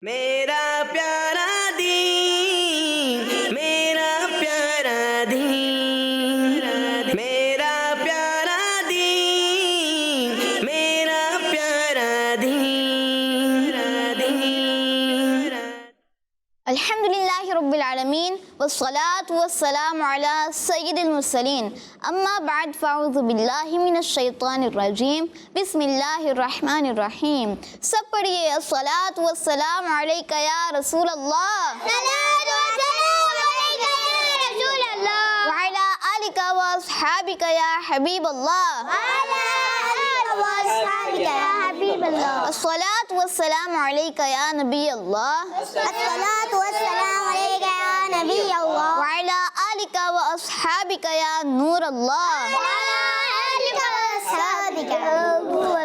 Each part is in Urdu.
میرا پیارا دین، میرا پیارا دین، میرا پیارا دین، میرا پیارا دین۔ الحمدللہ رب العالمین والصلاة والسلام علی سید المرسلین، اما بعد فاعوذ باللہ من الشیطان الرجیم، بسم اللہ الرحمن الرحیم۔ سب پڑھیے الصلاة والسلام علیک یا رسول اللہ، وعلی آلک واصحابک یا حبیب اللہ، الصلاة والسلام علیک یا نبی اللہ، وعلی آلک واصحابک یا نور اللہ۔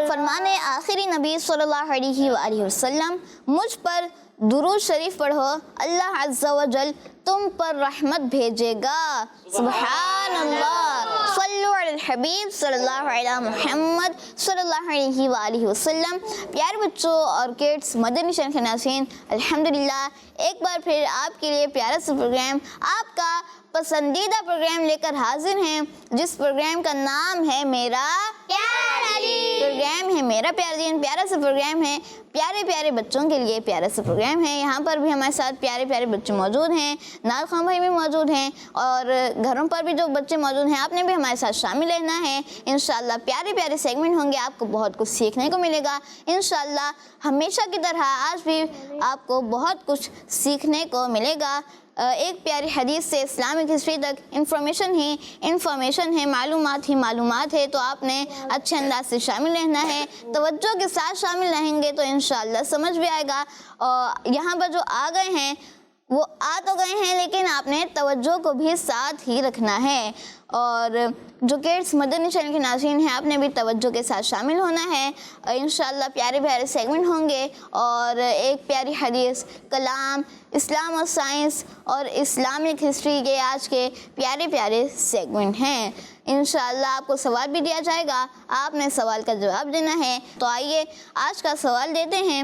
فرمان آخری نبی صلی اللہ علیہ وآلہ وسلم، مجھ پر درود شریف پڑھو، اللہ عز و جل تم پر رحمت بھیجے گا۔ سبحان اللہ، صلو علی الحبیب صلی اللہ علیہ محمد صلی اللہ علیہ وآلہ وسلم۔ پیارے بچوں اور کڈس، مدنی چینل کے ناظرین، الحمدللہ ایک بار پھر آپ کے لیے پیارا سا پروگرام، آپ کا پسندیدہ پروگرام لے کر حاضر ہیں، جس پروگرام کا نام ہے میرا پیارا دین۔ پروگرام ہے میرا پیارا دین، پیارا سا پروگرام ہے، پیارے پیارے بچوں کے لیے پیارا سا پروگرام ہے۔ یہاں پر بھی ہمارے ساتھ پیارے پیارے بچے موجود ہیں، نعت خواں بھائی بھی موجود ہیں، اور گھروں پر بھی جو بچے موجود ہیں، آپ نے بھی ہمارے ساتھ شامل رہنا ہے۔ انشاءاللہ پیارے پیارے سیگمنٹ ہوں گے، آپ کو بہت کچھ سیکھنے کو ملے گا انشاءاللہ۔ ہمیشہ کی طرح آج بھی آپ کو بہت کچھ سیکھنے کو ملے گا۔ ایک پیاری حدیث سے اسلامک ہسٹری تک انفارمیشن ہے، معلومات ہی معلومات ہے، تو آپ نے اچھے انداز سے شامل رہنا ہے، توجہ کے ساتھ شامل رہیں گے تو انشاءاللہ سمجھ بھی آئے گا۔ اور یہاں پر جو آ گئے ہیں وہ آ تو گئے ہیں، لیکن آپ نے توجہ کو بھی ساتھ ہی رکھنا ہے، اور جو کڈس مدنی چینل کے ناظرین ہیں، آپ نے بھی توجہ کے ساتھ شامل ہونا ہے۔ انشاءاللہ پیارے پیارے سیگمنٹ ہوں گے، اور ایک پیاری حدیث، کلام، اسلام اور سائنس اور اسلامک ہسٹری کے آج کے پیارے پیارے سیگمنٹ ہیں۔ انشاءاللہ آپ کو سوال بھی دیا جائے گا، آپ نے سوال کا جواب دینا ہے۔ تو آئیے آج کا سوال دیتے ہیں۔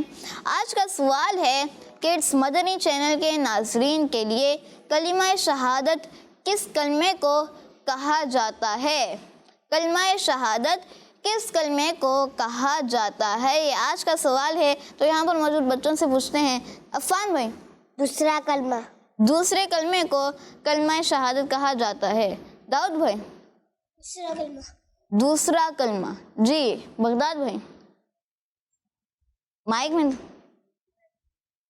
آج کا سوال ہے، کڈس مدنی چینل کے ناظرین کے لیے کلمہ شہادت کس کلمے کو کہا جاتا ہے؟ کلمہ شہادت کس کلمے کو کہا جاتا ہے؟ یہ آج کا سوال ہے۔ تو یہاں پر موجود بچوں سے پوچھتے ہیں، عفان بھائی، دوسرا کلمہ۔ دوسرے کلمے کو کلمہ شہادت کہا جاتا ہے۔ داؤد بھائی، دوسرا کلمہ۔ دوسرا کلمہ۔ جی بغداد بھائی، مائک میں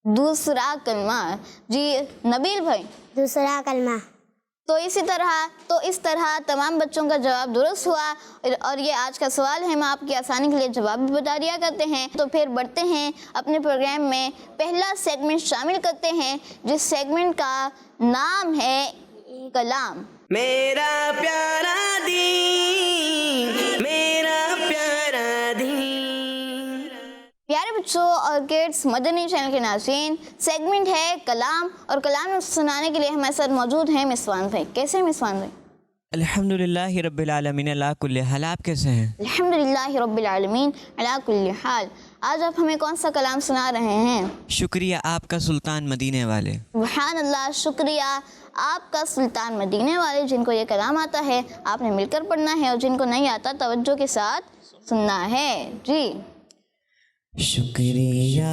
دوسرا کلمہ۔ جی نبیل بھائی، دوسرا کلمہ۔ تو اس طرح تمام بچوں کا جواب درست ہوا، اور یہ آج کا سوال ہے۔ ہم آپ کی آسانی کے لیے جواب بھی بتا دیا کرتے ہیں۔ تو پھر بڑھتے ہیں اپنے پروگرام میں، پہلا سیگمنٹ شامل کرتے ہیں، جس سیگمنٹ کا نام ہے کلام۔ میرا پیارا دین، میرا پیارا دین۔ پیارے بچوں اور کڈس مدنی چینل کے ناظرین، سیگمنٹ ہے کلام، اور کلام سنانے کے لیے ہمارے ساتھ موجود ہیں مسوان بھائی۔ کیسے ہیں مسوان بھائی؟ الحمدللہ رب العالمین علی کل حال۔ آپ کیسے ہیں؟ الحمدللہ رب العالمین علی کل حال۔ آج آپ ہمیں کون سا کلام سنا رہے ہیں؟ شکریہ آپ کا سلطان مدینے والے۔ سبحان اللہ، شکریہ آپ کا سلطان مدینے والے۔ جن کو یہ کلام آتا ہے آپ نے مل کر پڑھنا ہے، اور جن کو نہیں آتا توجہ کے ساتھ سننا ہے۔ جی شکریہ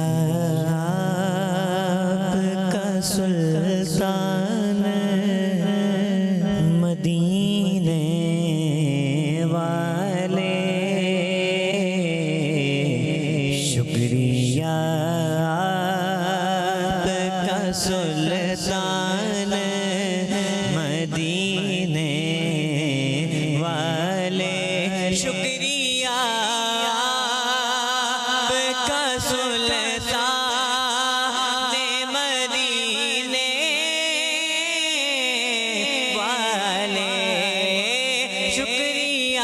آپ کا سلطان مدینے والے، شکریہ آپ کا سلطان مدینے والے، شکریہ آپ کا سلطان مدینے والے، شکریہ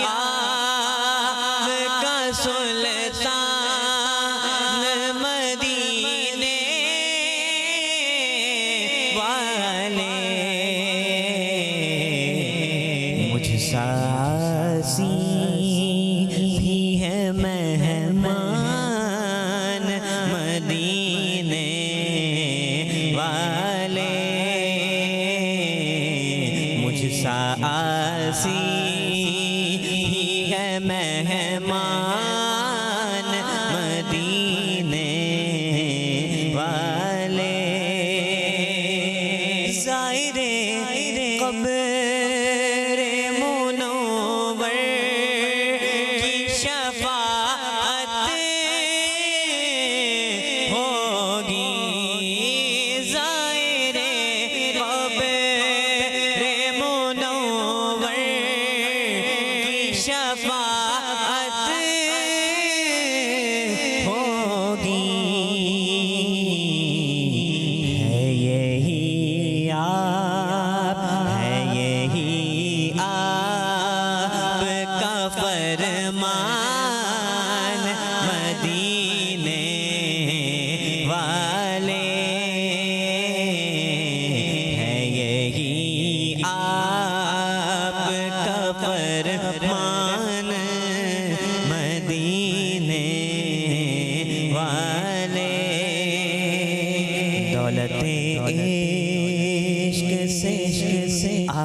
آپ کا سلطان مدینے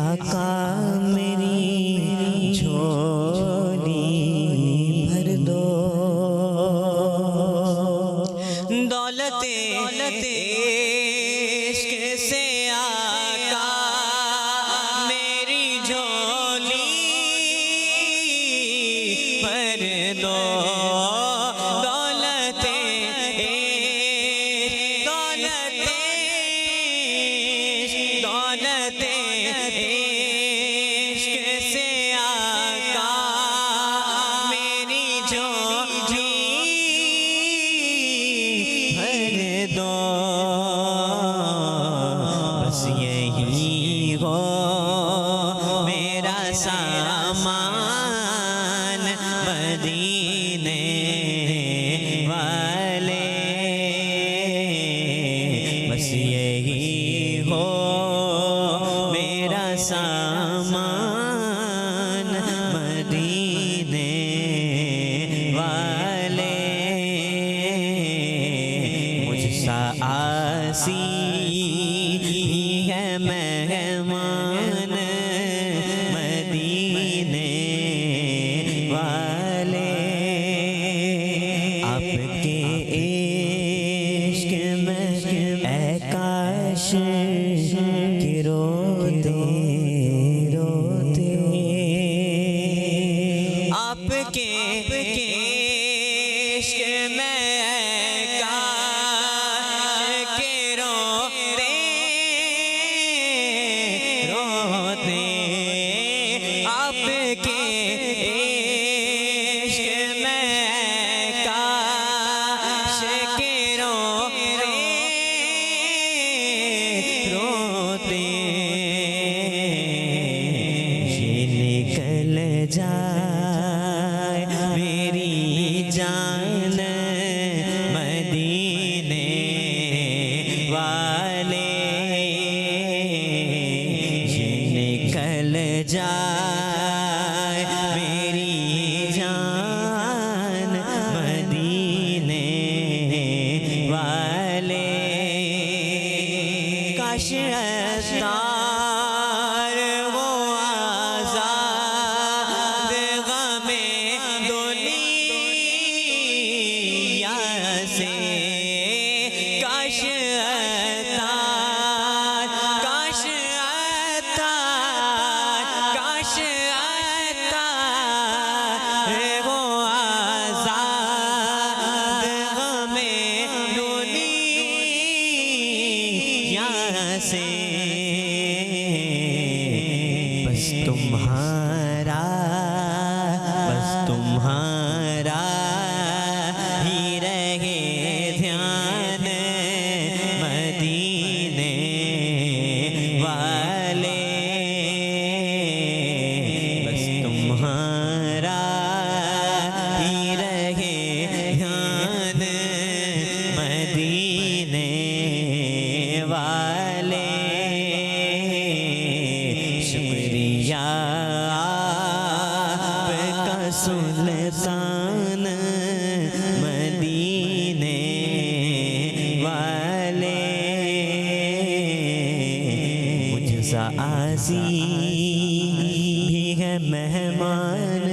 آقا میری جھولی بھر دو، دولت عشق سے آقا میری جھولی بھر دو، دولت عشق سے آقا میری جھولی بھر دو، بس یہی ہو میرا سامان مدینے والے، بس یہی ہو میرا سامان مدینے والے، مجھ سا آسی بھی ہے مہمان مدینے والے، آپ کے عشق میں اے کاش کہ روتے روتے، آپ کے عشق میں کاش کہ روتے روتے، آپ کے عشق میں کاش کہ روتے روتے، یہ نکل جائے میری جان مدینے والے، یہ نکل جائے میری جان مدینے والے، کاش اتار وہ آزاد غم دنیا سے، کاش اتار کاش اتار کاش اتار وہ آزاد غم دنیا سے، بس تمہارا ہی رہے دھیان مدینے والے، بس تمہارا ہی رہے دھیان مدینے والے، شکریہ آپ کا سلطان مدینے والے، مجھ سا آسی بھی ہے مہمان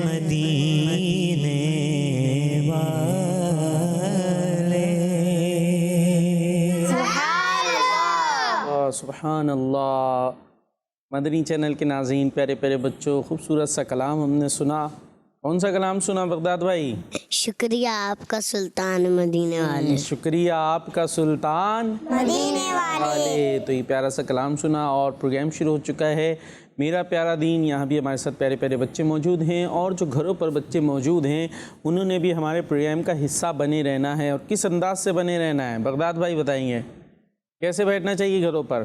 مدینے والے۔ سبحان اللہ۔ مدنی چینل کے ناظرین، پیارے پیارے بچوں، خوبصورت سا کلام ہم نے سنا۔ کون سا کلام سنا بغداد بھائی؟ شکریہ آپ کا سلطان مدینے والے، شکریہ آپ کا سلطان مدینے والے۔ تو یہ پیارا سا کلام سنا اور پروگرام شروع ہو چکا ہے میرا پیارا دین۔ یہاں بھی ہمارے ساتھ پیارے پیارے بچے موجود ہیں، اور جو گھروں پر بچے موجود ہیں انہوں نے بھی ہمارے پروگرام کا حصہ بنے رہنا ہے۔ اور کس انداز سے بنے رہنا ہے بغداد بھائی بتائیں گے؟ کیسے بیٹھنا چاہیے گھروں پر؟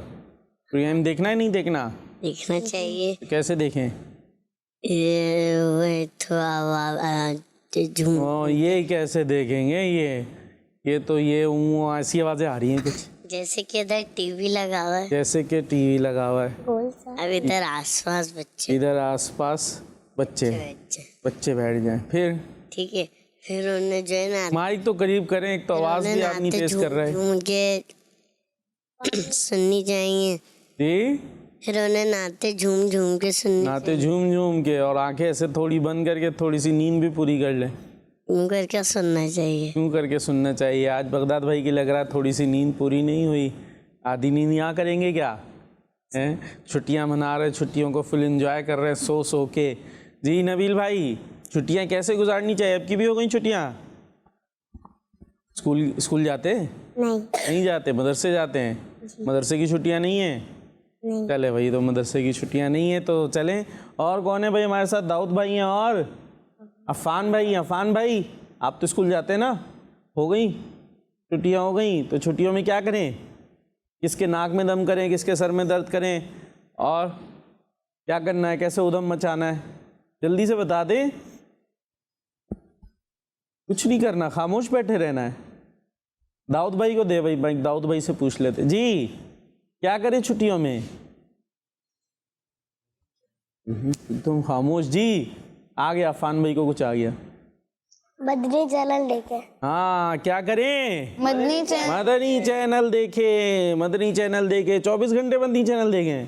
پروگرام دیکھنا ہے نہیں دیکھنا؟ دیکھنا چاہیے۔ کیسے دیکھیں؟ یہ کیسے دیکھیں گے؟ یہ تو یہ ایسی آوازیں آ رہی ہیں کچھ، جیسے کہ ادھر ٹی وی لگا ہوا ہے، جیسے کہ ٹی وی لگا ہوا ہے، اب ادھر آس پاس بچے ادھر آس پاس بچے بیٹھ جائیں، پھر ٹھیک ہے، پھر انہیں جو ہے نا مائک تو قریب کریں، ایک تو آواز بھی آدمی تیز کر رہا ہے مجھے سننی چاہیے، جی پھر انہیں ناتے جھوم جھوم کے سننے ناتے جھوم جھوم کے، اور آنکھیں ایسے تھوڑی بند کر کے تھوڑی سی نیند بھی پوری کر لیں. کیوں کر کے سننا چاہیے. کیوں کر کے سننا چاہیے؟ آج بغداد بھائی کی لگ رہا ہے تھوڑی سی نیند پوری نہیں ہوئی. آدھی نیند یہاں کریں گے کیا؟ چھٹیاں منا رہے، چھٹیوں کو فل انجوائے کر رہے ہیں سو سو کے. جی نبیل بھائی، چھٹیاں کیسے گزارنی چاہیے؟ اب کی بھی ہو گئی چھٹیاں؟ اسکول جاتے نہیں جاتے؟ مدرسے جاتے ہیں؟ مدرسے کی چھٹیاں نہیں ہیں؟ چلے بھائی، تو مدرسے کی چھٹیاں نہیں ہیں تو چلیں. اور کون ہے بھائی ہمارے ساتھ؟ داؤد بھائی ہیں اور عفان بھائی ہیں. عفان بھائی آپ تو اسکول جاتے ہیں نا؟ ہو گئی چھٹیاں؟ ہو گئیں. تو چھٹیوں میں کیا کریں؟ کس کے ناک میں دم کریں، کس کے سر میں درد کریں، اور کیا کرنا ہے، کیسے ادھم مچانا ہے؟ جلدی سے بتا دیں. کچھ نہیں کرنا، خاموش بیٹھے رہنا ہے. داؤد بھائی کو دے بھائی، داؤد بھائی سے پوچھ لیتے. جی کیا کریں چھٹیوں میں؟ تم خاموش. جی آ گیا عفان بھائی کو کچھ آ گیا. مدنی چینل دیکھے. ہاں کیا کریں؟ مدنی چینل. مدنی چینل دیکھیں. مدنی چینل دیکھیں، 24 گھنٹے مدنی چینل دیکھیں،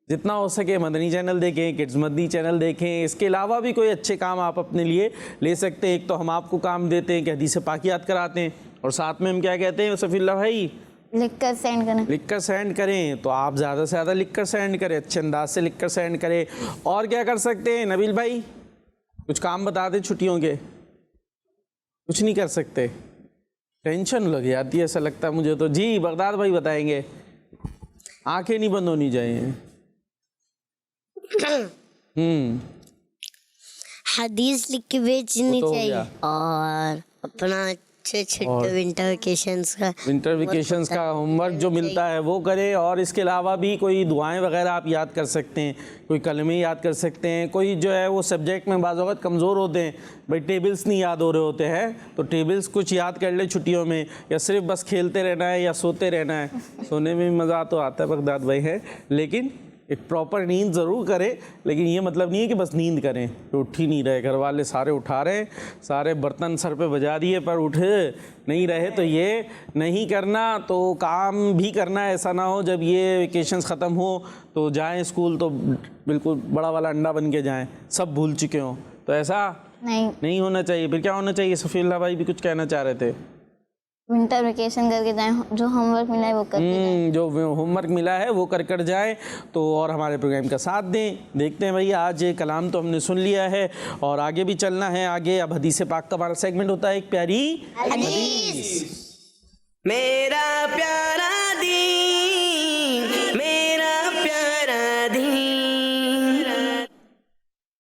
جتنا ہو سکے مدنی چینل دیکھیں، کڈز مدنی چینل دیکھیں. اس کے علاوہ بھی کوئی اچھے کام آپ اپنے لیے لے سکتے ہیں. ایک تو ہم آپ کو کام دیتے ہیں کہ حدیث پاک یاد کراتے ہیں، اور ساتھ میں ہم کیا کہتے ہیں صفی اللہ بھائی؟ لکھ کر سینڈ کریں. لکھ کر سینڈ کریں. تو آپ زیادہ سے زیادہ لکھ کر سینڈ کریں، اچھے انداز سے لکھ کر سینڈ کریں. اور کیا کر سکتے ہیں نبیل بھائی؟ کچھ کام بتا دیں چھٹیوں کے. کچھ نہیں کر سکتے؟ ٹینشن لگ جاتی ہے ایسا لگتا ہے مجھے تو. جی بغداد بھائی بتائیں گے. آنکھیں نہیں بند ہونی چاہیے. حدیث لکھ کے بیچنی تو ہو چاہیے. گیا. اور اپنا اچھے ونٹر ویکیشنز کا ہوم ورک جو ملتا ہے وہ کرے. اور اس کے علاوہ بھی کوئی دعائیں وغیرہ آپ یاد کر سکتے ہیں، کوئی کلمے یاد کر سکتے ہیں. کوئی جو ہے وہ سبجیکٹ میں بعض اوقات کمزور ہوتے ہیں، بھائی ٹیبلز نہیں یاد ہو رہے ہوتے ہیں، تو ٹیبلز کچھ یاد کر لے چھٹیوں میں. یا صرف بس کھیلتے رہنا ہے یا سوتے رہنا ہے. سونے میں بھی مزہ تو آتا ہے بغداد بھائی ہے، لیکن ایک پراپر نیند ضرور کرے. لیکن یہ مطلب نہیں ہے کہ بس نیند کریں، اٹھ ہی نہیں رہے. گھر والے سارے اٹھا رہے ہیں، سارے برتن سر پہ بجا دیے پر اٹھ نہیں رہے. تو یہ نہیں کرنا. تو کام بھی کرنا ہے. ایسا نہ ہو جب یہ ویکیشنز ختم ہو تو جائیں اسکول تو بالکل بڑا والا انڈا بن کے جائیں، سب بھول چکے ہوں. تو ایسا نہیں ہونا چاہیے. پھر کیا ہونا چاہیے؟ صفی اللہ بھائی بھی کچھ کہنا چاہ رہے تھے. ونٹر ویکیشن کر کے جائیں، جو ہوم ورک ملا ہے وہ کر کے جائیں. جو ہوم ورک ملا ہے وہ کر جائیں. تو اور ہمارے پروگرام کا ساتھ دیں. دیکھتے ہیں بھئی آج کلام تو ہم نے سن لیا ہے اور آگے بھی چلنا ہے. آگے اب حدیث پاک کا ہمارا سیگمنٹ ہوتا ہے ایک پیاری حدیث. میرا پیارا دین، میرا پیارا دین.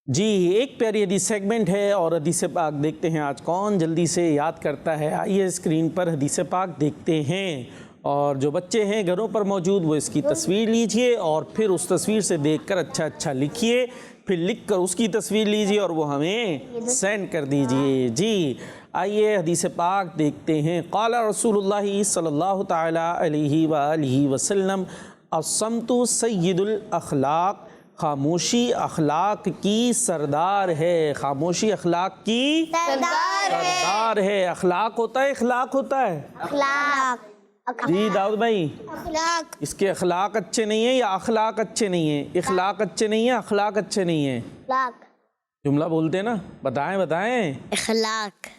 جی ایک پیاری حدیث سیگمنٹ ہے اور حدیث پاک دیکھتے ہیں آج کون جلدی سے یاد کرتا ہے. آئیے اسکرین پر حدیث پاک دیکھتے ہیں. اور جو بچے ہیں گھروں پر موجود وہ اس کی تصویر لیجئے اور پھر اس تصویر سے دیکھ کر اچھا لکھیے. پھر لکھ کر اس کی تصویر لیجئے اور وہ ہمیں سینڈ کر دیجئے. جی آئیے حدیث پاک دیکھتے ہیں. قال رسول اللہ صلی اللہ تعالی علیہ وآلہ وسلم الصمت سید الاخلاق. خاموشی اخلاق کی سردار ہے. خاموشی اخلاق کی سردار ہے. اخلاق ہوتا ہے، اخلاق ہوتا ہے. جی داؤد بھائی، اس کے اخلاق اچھے نہیں ہیں یا اخلاق اچھے نہیں ہیں؟ اخلاق اچھے نہیں ہیں، اخلاق اچھے نہیں ہیں. جملہ بولتے ہیں نا، بتائیں.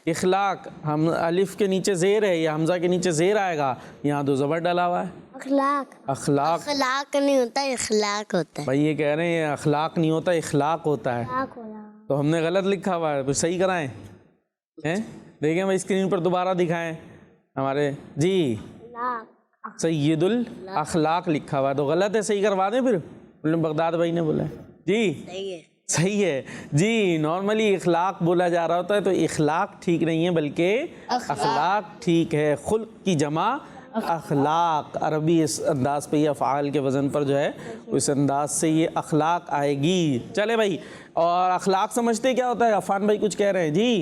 اخلاق ہم الف کے نیچے زیر ہے یا حمزہ کے نیچے زیر آئے گا؟ یہاں تو زبر ڈالا ہوا ہے. اخلاق نہیں ہوتا، اخلاق ہوتا ہے. بھائی یہ کہہ رہے ہیں اخلاق نہیں ہوتا، اخلاق ہوتا ہے. تو ہم نے غلط لکھا ہوا ہے، کچھ صحیح کرائیں. دیکھیں بھائی اسکرین پر دوبارہ دکھائیں ہمارے. جی سید الاخلاق لکھا ہوا ہے تو غلط ہے، صحیح کروا دیں. پھر بغداد بھائی نے بولا جی صحیح ہے. جی نارملی اخلاق بولا جا رہا ہوتا ہے تو اخلاق ٹھیک نہیں ہے بلکہ اخلاق ٹھیک ہے. خلق کی جمع اخلاق. عربی اس انداز پہ یہ افعال کے وزن پر جو ہے اس انداز سے یہ اخلاق آئے گی. چلے بھائی، اور اخلاق سمجھتے کیا ہوتا ہے؟ عفان بھائی کچھ کہہ رہے ہیں. جی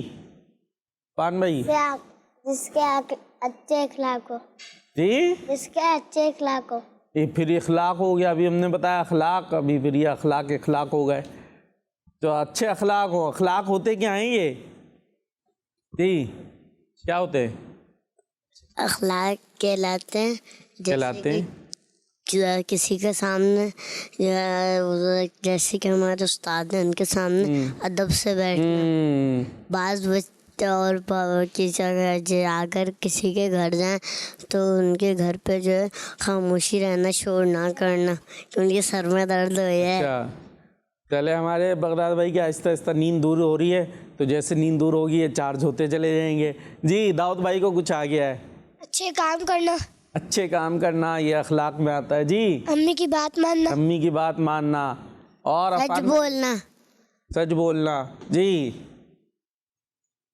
عفان بھائی. جس کے اچھے اخلاق ہو. جی جس کے اچھے اخلاق ہو. یہ پھر اخلاق ہو گیا. ابھی ہم نے بتایا اخلاق، ابھی پھر یہ اخلاق ہو گئے. تو اچھے اخلاق ہو. اخلاق ہوتے کیا ہیں یہ؟ جی کیا ہوتے ہیں؟ اخلاق کہلاتے ہیں کسی کے سامنے جیسے کہ ہمارے استاد ہیں ان کے سامنے ادب سے بیٹھنا. بعض بچے اور کی جگہ اگر کسی کے گھر جائیں تو ان کے گھر پہ جو ہے خاموشی رہنا، شور نہ کرنا کہ ان کے سر میں درد ہو جائے. چلے ہمارے بغداد بھائی کی آہستہ آہستہ نیند دور ہو رہی ہے، تو جیسے نیند دور ہوگی یہ چارج ہوتے چلے جائیں گے. جی داؤد بھائی کو کچھ آ گیا ہے. اچھے کام کرنا، اچھے کام کرنا یہ اخلاق میں آتا ہے. جی امی کی بات ماننا، امی کی بات ماننا، اور سچ بولنا. سچ بولنا. جی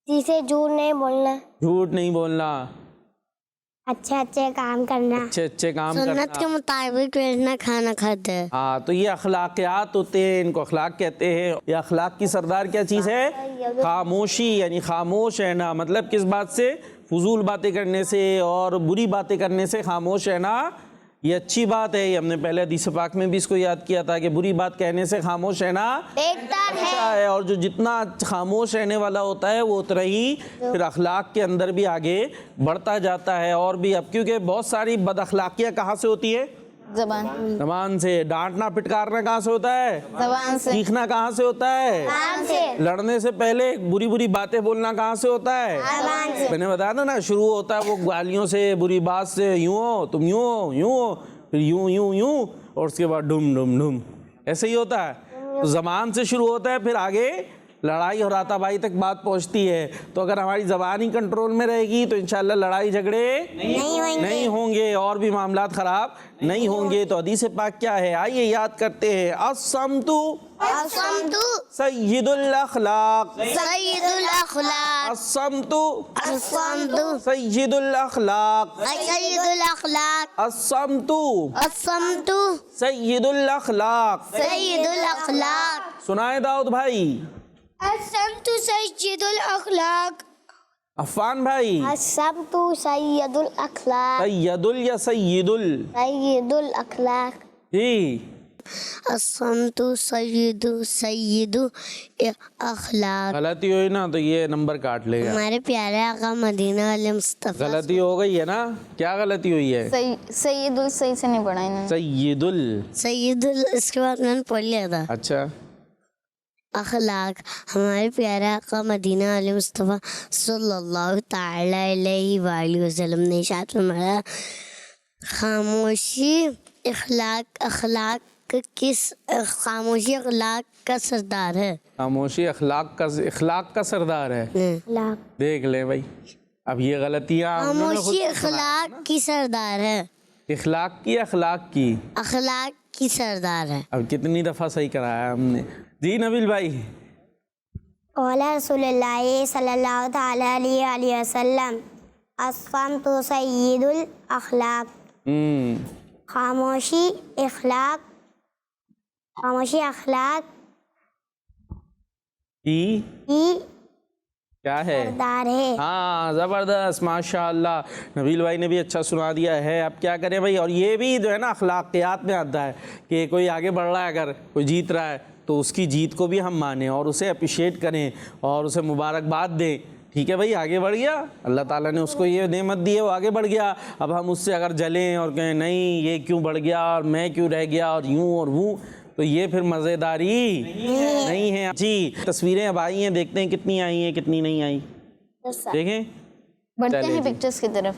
کسی سے جھوٹ نہیں بولنا، جھوٹ نہیں بولنا، اچھے اچھے کام کرنا، اچھے اچھے کام سنت کرنا. کے مطابق بیٹھنا، کھانا کھاتے ہیں. ہاں تو یہ اخلاقیات ہوتے ہیں، ان کو اخلاق کہتے ہیں. یہ اخلاق کی سردار کیا چیز ہے؟ خاموشی، یعنی خاموش رہنا. مطلب کس بات سے؟ فضول باتیں کرنے سے اور بری باتیں کرنے سے خاموش رہنا یہ اچھی بات ہے. یہ ہم نے پہلے حدیث پاک میں بھی اس کو یاد کیا تھا کہ بری بات کہنے سے خاموش رہنا اچھا ہے. اور جو جتنا خاموش رہنے والا ہوتا ہے وہ اتنا ہی پھر اخلاق کے اندر بھی آگے بڑھتا جاتا ہے. اور بھی اب کیونکہ بہت ساری بد اخلاقیاں کہاں سے ہوتی ہے؟ زبان سے. ڈانٹنا پٹکارنا کہاں سے ہوتا ہے؟ زبان سے. سیکھنا کہاں سے ہوتا ہے؟ لڑنے سے پہلے بری بری باتیں بولنا کہاں سے ہوتا ہے؟ میں نے بتایا تھا نا، شروع ہوتا ہے وہ گالیوں سے، بری بات سے، یوں ہو تم، یوں ہو یوں ہو، پھر یوں یوں یوں، اور اس کے بعد ڈم ڈم ڈم. ایسے ہی ہوتا ہے. تو زبان سے شروع ہوتا ہے، پھر آگے لڑائی اور ہاتھا پائی تک بات پہنچتی ہے. تو اگر ہماری زبان ہی کنٹرول میں رہے گی تو انشاءاللہ لڑائی جھگڑے نہیں ہوں گے اور بھی معاملات خراب نہیں ہوں گے. تو حدیث پاک کیا ہے؟ آئیے یاد کرتے ہیں. الصمت سید الاخلاق. سید الاخلاق. الصمت الصمت سید الاخلاق. سید الاخلاق. الصمت الصمت سید الاخلاق. سید الاخلاق. سنائے داؤد بھائی. الصمت سید الاخلاق. عفان بھائی. الصمت سید الاخلاق. سید ال یا سید ال؟ سید الاخلاق. جی الصمت سید اخلاق. غلطی ہوئی نا تو یہ نمبر کاٹ لے گا. ہمارے پیارے آقا مدینہ والے مصطفیٰ. غلطی ہو گئی ہے نا. کیا غلطی ہوئی ہے؟ سید ال صحیح سے نہیں پڑھا انہوں نے. سید ال. سید اس کے بعد میں نے پڑھ لیا تھا. اچھا. اخلاق. ہمارے پیارے آقا مدینہ والے مصطفیٰ صلی اللہ تعالی علیہ وآلہ وسلم نے ارشاد فرمایا خاموشی اخلاق خاموشی اخلاق کا سردار ہے. خاموشی اخلاق کا سردار ہے. دیکھ لیں بھائی، اب یہ غلطیاں خاموشی اخلاق کی سردار ہے. اخلاق کی اخلاق کی سردار ہے. اب کتنی دفعہ صحیح کرایا ہم نے. جی نبیل بھائی. قال رسول اللہ صلی اللہ تعالی علیہ وآلہ وسلم الصمت سید الاخلاق. خاموشی اخلاق کی کیا ہے؟ سردار ہے. ہاں زبردست، ماشاء اللہ. نبیل بھائی نے بھی اچھا سنا دیا ہے. اب کیا کریں بھائی. اور یہ بھی جو ہے نا اخلاقیات میں آتا ہے کہ کوئی آگے بڑھ رہا ہے، اگر کوئی جیت رہا ہے تو اس کی جیت کو بھی ہم مانیں اور اسے اپریشیٹ کریں اور اسے مبارکباد دیں. ٹھیک ہے بھائی، آگے بڑھ گیا، اللہ تعالیٰ نے اس کو یہ نعمت دی ہے، وہ آگے بڑھ گیا. اب ہم اس سے اگر جلیں اور کہیں نہیں یہ کیوں بڑھ گیا اور میں کیوں رہ گیا اور یوں اور وہ، تو یہ پھر مزیداری نہیں ہے. جی تصویریں اب آئی ہیں، دیکھتے ہیں کتنی آئی ہیں کتنی نہیں آئی. دیکھیں بڑھتے ہیں پکچرز کی طرف.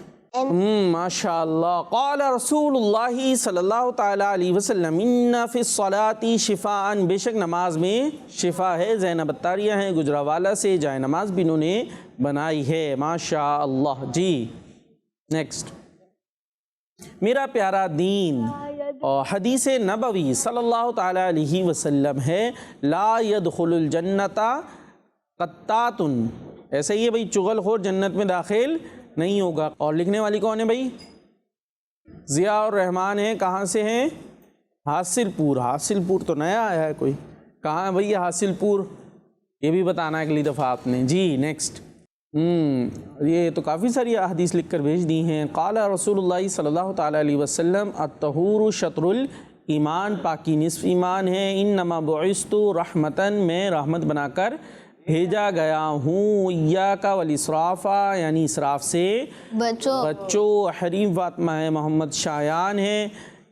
ماشاء اللہ. قال رسول اللہ صلی اللہ تعالی علیہ وسلم ان فی الصلاۃ شفاء. بے شک نماز میں شفا ہے. زینب اتاریہ ہیں گجراوالا سے، جائے نماز بھی انہوں نے بنائی ہے. ماشاء اللہ. جی نیکسٹ. میرا پیارا دین اور حدیث نبوی صلی اللہ تعالی علیہ وسلم ہے لا يدخل الجنت قطات. ایسے ہی ہے بھائی، چغل خور جنت میں داخل نہیں ہوگا. اور لکھنے والی کون ہے بھائی؟ ضیاء الرحمان ہیں. کہاں سے ہیں؟ حاصل پور. حاصل پور تو نیا آیا ہے کوئی. کہاں ہے بھئی یہ حاصل پور؟ یہ بھی بتانا ہے اگلی دفعہ آپ نے. جی نیکسٹ. یہ تو کافی ساری احادیث لکھ کر بھیج دی ہیں. قال رسول اللہ صلی اللہ تعالی علیہ وسلم الطہور شطر الایمان. پاکی نصف ایمان ہے. انما بعثت رحمتاً. میں رحمت بنا کر بھیجا گیا ہوں. ایاک والاسراف، یعنی اسراف سے بچو. حریم فاطمہ ہے، محمد شایان ہیں.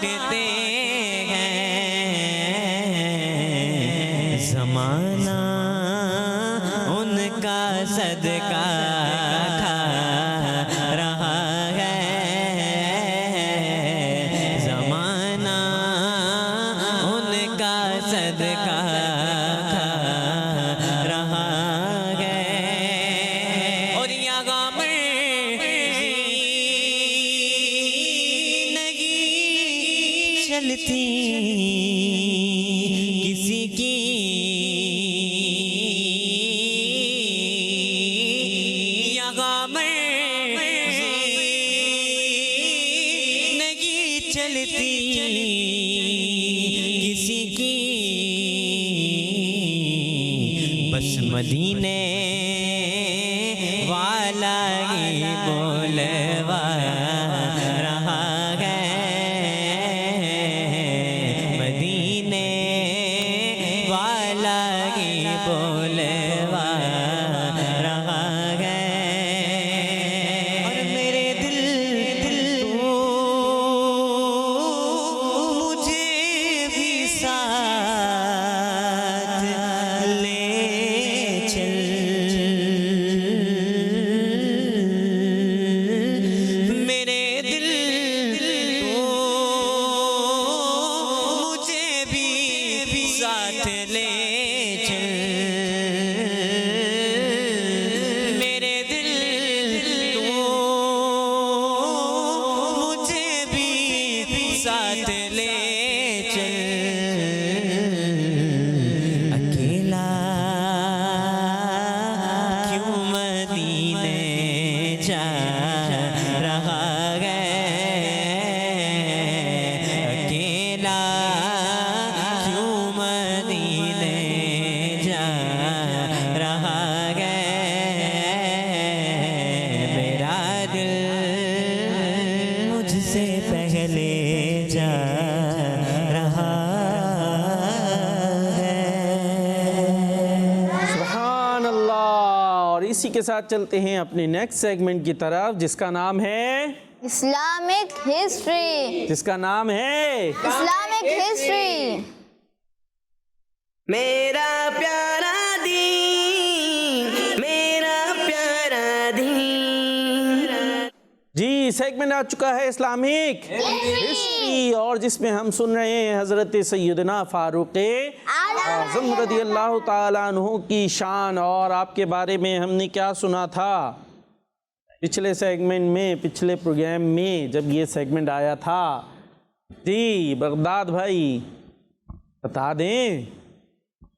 بانٹتے ہیں، زمانہ ان کا صدقہ کھا رہا ہے، زمانہ ان کا صدقہ کھا رہا ہے، اور یہاں نہیں چلتی کسی کی، یہاں نہیں چلتی کسی کی، بس مدینے والا ہی بولوا رہا ہے، مدینے والا ہی بولوا رہا ہے، اور میرے دل تو مجھے بھی ساتھ لے چل، میرے دل تو مجھے بھی ساتھ لے چل، میرے دل تو مجھے بھی ساتھ لے چل، اکیلا کیوں مدینے جا رہا ہے، اکیلا کیوں مدینے جا رہا ہے، میرا دل مجھ سے پہلے جا رہا ہے۔ سبحان اللہ۔ اور اسی کے ساتھ چلتے ہیں اپنے نیکسٹ سیگمنٹ کی طرف، جس کا نام ہے اسلامک ہسٹری، اسلامک ہسٹری۔ میرا پیارا دین، میرا پیارا دین۔ جی سیگمنٹ آ چکا ہے اسلامک ہسٹری، اور جس میں ہم سن رہے ہیں حضرت سیدنا فاروق اعظم رضی اللہ تعالیٰ عنہ کی شان، اور آپ کے بارے میں ہم نے کیا سنا تھا پچھلے سیگمنٹ میں، پچھلے پروگرام میں جب یہ سیگمنٹ آیا تھا۔ جی بغداد بھائی بتا دیں،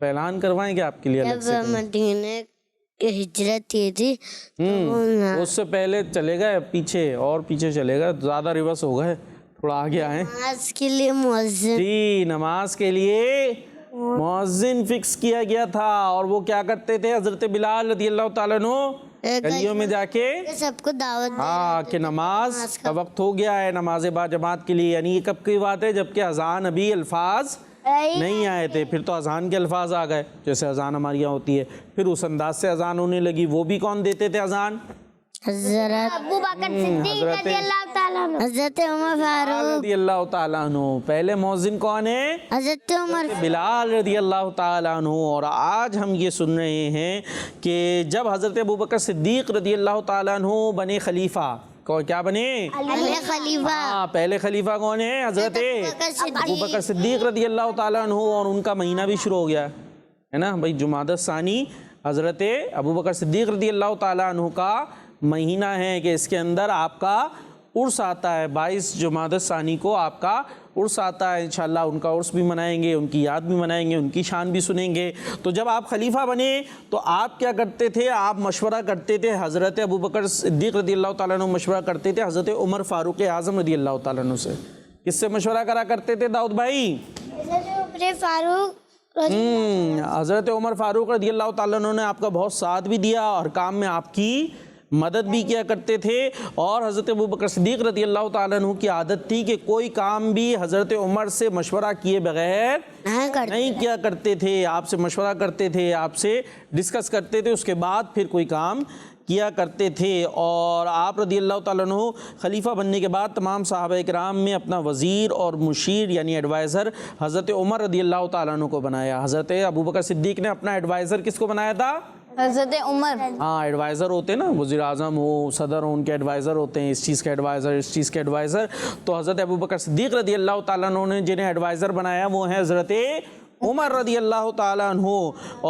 اعلان کروائیں گے آپ کے لیے الگ جب سے؟ مدینے کی ہجرت کی تھی اس سے پہلے چلے گئے پیچھے، اور پیچھے چلے گئے، زیادہ ریورس ہو گئے، تھوڑا آگے آئیں۔ نماز کے لیے مؤذن جی نماز کے لیے مؤذن فکس کیا گیا تھا، اور وہ کیا کرتے تھے حضرت بلال رضی اللہ تعالیٰ عنہ گلیوں میں جا کے سب کو دعوت ہاں کہ نماز کا وقت ہو گیا ہے، نماز با جماعت کے لیے، یعنی یہ کب کی بات ہے جبکہ اذان ابھی الفاظ نہیں آئے تھے، پھر تو اذان کے الفاظ آ گئے، جیسے اذان ہمارے یہاں ہوتی ہے، پھر اس انداز سے اذان ہونے لگی۔ وہ بھی کون دیتے تھے اذان؟ حضرت ابو بکر صدیق رضی اللہ تعالیٰ عنہ، حضرت عمر فاروق، رضی اللہ تعالیٰ عنہ۔ پہلے مؤذن کون ہے؟ حضرت عمر بلال رضی اللہ تعالیٰ عنہ۔ اور آج ہم یہ سن رہے ہیں کہ جب حضرت ابوبکر صدیق رضی اللہ تعالیٰ عنہ بنے خلیفہ، کیا بنے؟ علی خلیفہ، ہاں پہلے خلیفہ کون ہے؟ حضرت ابوبکر صدیق رضی اللہ تعالیٰ عنہ، اور ان کا مہینہ بھی شروع ہو گیا ہے نا بھائی، جمادی الثانی حضرت ابوبکر صدیق رضی اللہ تعالیٰ عنہ کا مہینہ ہے کہ اس کے اندر آپ کا عرس آتا ہے، 22 جمادی الثانی کو آپ کا عرس آتا ہے۔ انشاءاللہ ان کا عرس بھی منائیں گے، ان کی یاد بھی منائیں گے، ان کی شان بھی سنیں گے۔ تو جب آپ خلیفہ بنے تو آپ کیا کرتے تھے؟ آپ مشورہ کرتے تھے حضرت ابوبکر صدیق رضی اللہ تعالیٰ عنہ، مشورہ کرتے تھے حضرت عمر فاروق اعظم رضی اللہ تعالیٰ عنہ سے۔ کس سے مشورہ کرا کرتے تھے داؤد بھائی؟ حضرت عمر فاروق رضی اللہ تعالیٰ عنہ نے آپ کا بہت ساتھ بھی دیا اور کام میں آپ کی مدد بھی کیا کرتے تھے۔ اور حضرت ابوبکر صدیق رضی اللہ تعالیٰ عنہ کی عادت تھی کہ کوئی کام بھی حضرت عمر سے مشورہ کیے بغیر نہیں کیا کرتے تھے، آپ سے مشورہ کرتے تھے، آپ سے ڈسکس کرتے تھے، اس کے بعد پھر کوئی کام کیا کرتے تھے، اور آپ رضی اللہ تعالیٰ عنہ خلیفہ بننے کے بعد تمام صحابہ کرام میں اپنا وزیر اور مشیر یعنی ایڈوائزر حضرت عمر رضی اللہ تعالیٰ عنہ کو بنایا۔ حضرت ابوبکر صدیق نے اپنا ایڈوائزر کس کو بنایا تھا؟ حضرت عمر۔ ہاں، ایڈوائزر ہوتے ہیں نا، وزیر اعظم ہو، صدر ہو، ان کے ایڈوائزر ہوتے ہیں، اس چیز کے ایڈوائزر، اس چیز کے ایڈوائزر۔ تو حضرت ابوبکر صدیق رضی اللہ تعالیٰ عنہ نے جنہیں ایڈوائزر بنایا وہ ہیں حضرت عمر رضی اللہ تعالیٰ عنہ،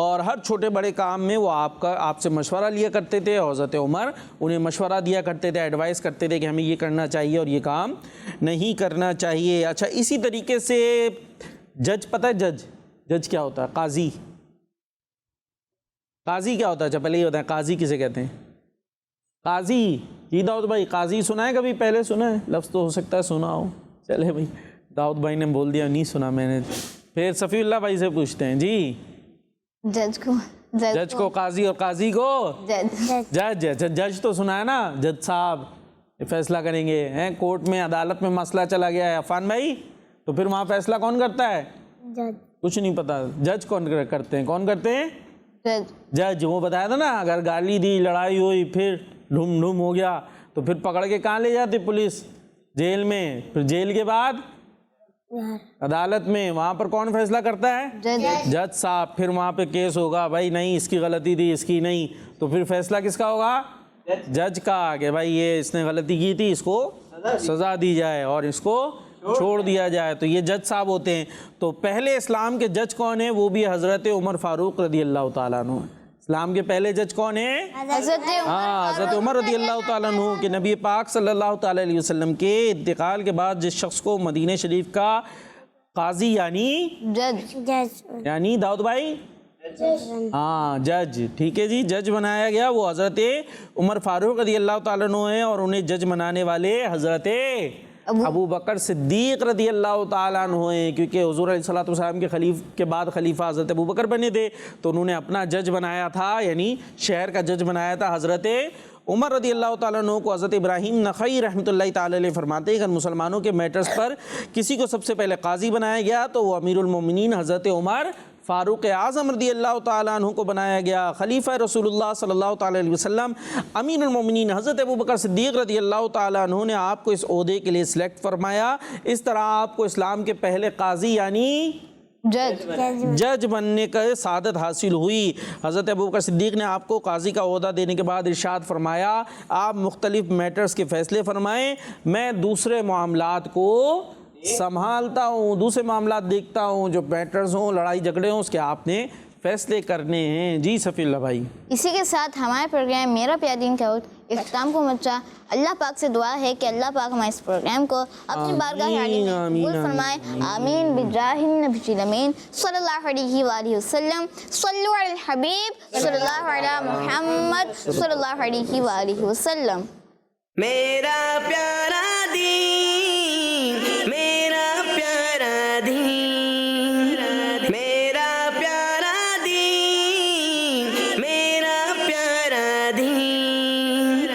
اور ہر چھوٹے بڑے کام میں وہ آپ سے مشورہ لیا کرتے تھے، اور حضرت عمر انہیں مشورہ دیا کرتے تھے، ایڈوائز کرتے تھے کہ ہمیں یہ کرنا چاہیے اور یہ کام نہیں کرنا چاہیے۔ اچھا، اسی طریقے سے جج، پتہ ہے جج کیا ہوتا ہے؟ قاضی کیا ہوتا ہے؟ اچھا پہلے یہ ہوتا ہے قاضی کسے کہتے ہیں؟ قاضی، جی داؤد بھائی، قاضی سنا ہے کبھی؟ پہلے سنا ہے؟ لفظ تو ہو سکتا ہے سنا ہو، چلے بھائی داؤد بھائی نے بول دیا نہیں سنا میں نے۔ پھر صفی اللہ بھائی سے پوچھتے ہیں، جی جج کو قاضی اور قاضی کو جج تو سنا ہے نا، جج صاحب فیصلہ کریں گے، کورٹ میں عدالت میں مسئلہ چلا گیا ہے عفان بھائی، تو پھر وہاں فیصلہ کون کرتا ہے؟ کچھ نہیں پتا، جج کون کرتے ہیں؟ کون کرتے ہیں؟ جج۔ وہ بتایا تھا نا، اگر گالی دی، لڑائی ہوئی، پھر ڈھوم ہو گیا تو پھر پکڑ کے کہاں لے جاتے پولیس؟ جیل میں، پھر جیل کے بعد عدالت میں، وہاں پر کون فیصلہ کرتا ہے؟ جج صاحب۔ پھر وہاں پہ کیس ہوگا، بھائی نہیں اس کی غلطی تھی، اس کی نہیں، تو پھر فیصلہ کس کا ہوگا؟ جج کا، کہ بھائی یہ اس نے غلطی کی تھی، اس کو سزا دی جائے اور اس کو چھوڑ دیا جائے، تو یہ جج صاحب ہوتے ہیں۔ تو پہلے اسلام کے جج کون ہیں؟ وہ بھی حضرت عمر فاروق رضی اللہ تعالیٰ عنہ۔ اسلام کے پہلے جج کون ہیں؟ حضرت عمر رضی اللہ تعالیٰ عنہ، کہ نبی پاک صلی اللہ تعالیٰ علیہ وسلم کے انتقال کے بعد جس شخص کو مدینہ شریف کا قاضی یعنی داؤد بھائی، ہاں جج، ٹھیک ہے جی، جج بنایا گیا، وہ حضرت عمر فاروق رضی اللہ تعالیٰ عنہ ہیں، اور انہیں جج بنانے والے حضرت ابو بکر صدیق رضی اللہ تعالیٰ عنہ ہیں، کیونکہ حضور علیہ الصلوۃ والسلام کے بعد خلیفہ حضرت ابو بکر بنے تھے، تو انہوں نے اپنا جج بنایا تھا، یعنی شہر کا جج بنایا تھا حضرت عمر رضی اللہ تعالیٰ عنہ کو۔ حضرت ابراہیم نخعی رحمۃ اللہ تعالیٰ علیہ فرماتے ہیں کہ اگر مسلمانوں کے میٹرز پر کسی کو سب سے پہلے قاضی بنایا گیا تو وہ امیر المومنین حضرت عمر فاروق اعظم رضی اللہ تعالیٰ عنہ کو بنایا گیا۔ خلیفہ رسول اللہ صلی اللہ تعالیٰ علیہ وسلم امین المومنین حضرت ابوبکر صدیق رضی اللہ تعالیٰ عنہ نے آپ کو اس عہدے کے لیے سلیکٹ فرمایا۔ اس طرح آپ کو اسلام کے پہلے قاضی یعنی جج بننے کا سعادت حاصل ہوئی۔ حضرت ابوبکر صدیق نے آپ کو قاضی کا عہدہ دینے کے بعد ارشاد فرمایا، آپ مختلف میٹرز کے فیصلے فرمائیں، میں دوسرے معاملات کو سنبھالتا ہوں، دوسرے معاملات دیکھتا ہوں، جو میٹرز ہوں، لڑائی جھگڑے ہوں، اس کے آپ نے فیصلے کرنے ہیں۔ جی صفی اللہ بھائی، اسی کے ساتھ ہمارے پروگرام میرا پیارا دین کا اختتام کو مچا۔ اللہ پاک سے دعا ہے کہ اللہ پاک ہمارے اس پروگرام کو اپنی بارگاہ عالی میں قبول فرمائے، آمین بجاہ النبی الامین صلی اللہ علیہ وآلہ وسلم۔ صلو علی الحبیب صلی اللہ علی محمد صلی اللہ علیہ وآلہ وسلم۔ میرا پیارا دین، میرا پیارا دین، میرا پیارا دین، میرا پیارا دین۔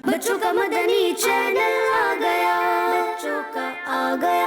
بچوں کا مدنی چینل آ گیا، بچوں کا آ گیا